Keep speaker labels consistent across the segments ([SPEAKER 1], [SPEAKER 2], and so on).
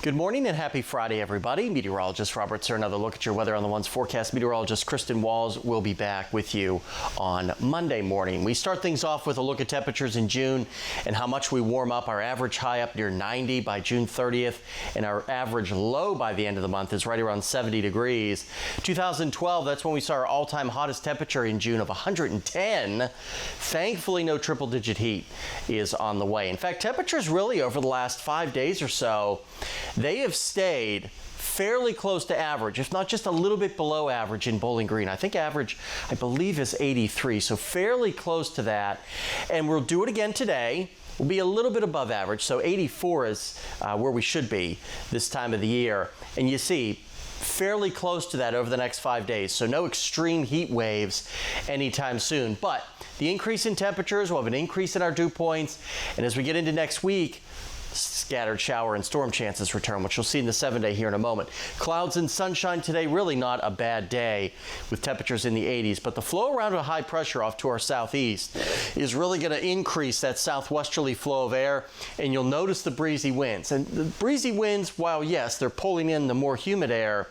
[SPEAKER 1] Good morning and happy Friday, everybody. Meteorologist Robert Suhr. Another look at your weather on the One's forecast. Meteorologist Kristen Walls will be back with you on Monday morning. We start things off with a look at temperatures in June and how much we warm up. Our average high up near 90 by June 30th, and our average low by the end of the month is right around 70 degrees. 2012, that's when we saw our all-time hottest temperature in June of 110. Thankfully, no triple-digit heat is on the way. In fact, temperatures really over the last 5 days or so, they have stayed fairly close to average, if not just a little bit below average in Bowling Green. I think average, I believe, is 83, so fairly close to that. And we'll do it again today. We'll be a little bit above average, so 84 is where we should be this time of the year. And you see, fairly close to that over the next 5 days, so no extreme heat waves anytime soon. But the increase in temperatures will have an increase in our dew points, and as we get into next week, scattered shower and storm chances return, which you'll see in the 7-day here in a moment. Clouds and sunshine today, really not a bad day with temperatures in the 80s, but the flow around a high pressure off to our southeast is really going to increase that southwesterly flow of air, and you'll notice the breezy winds. And the breezy winds, while yes, they're pulling in the more humid air,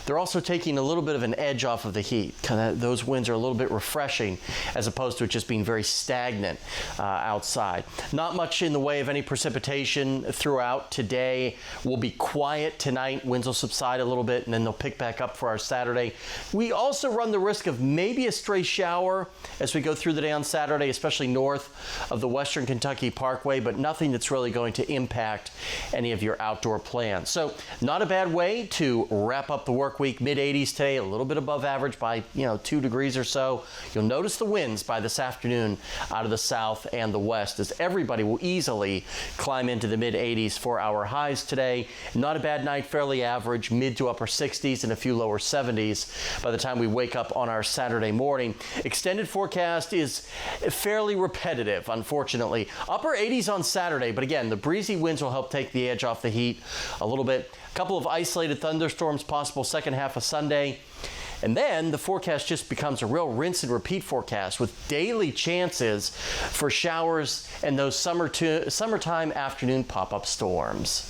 [SPEAKER 1] they're also taking a little bit of an edge off of the heat. Those winds are a little bit refreshing as opposed to it just being very stagnant outside. Not much in the way of any precipitation throughout today. We'll be quiet tonight. Winds will subside a little bit and then they'll pick back up for our Saturday. We also run the risk of maybe a stray shower as we go through the day on Saturday, especially north of the Western Kentucky Parkway, but nothing that's really going to impact any of your outdoor plans. So not a bad way to wrap up the work week. Mid-80s today, a little bit above average by 2 degrees or so. You'll notice the winds by this afternoon out of the south and the west as everybody will easily climb into the mid-80s for our highs today. Not a bad night, fairly average, mid to upper 60s and a few lower 70s by the time we wake up on our Saturday morning. Extended forecast is fairly repetitive, unfortunately. Upper 80s on Saturday, but again, the breezy winds will help take the edge off the heat a little bit. A couple of isolated thunderstorms possible second half of Sunday. And then the forecast just becomes a real rinse and repeat forecast with daily chances for showers and those summertime afternoon pop-up storms.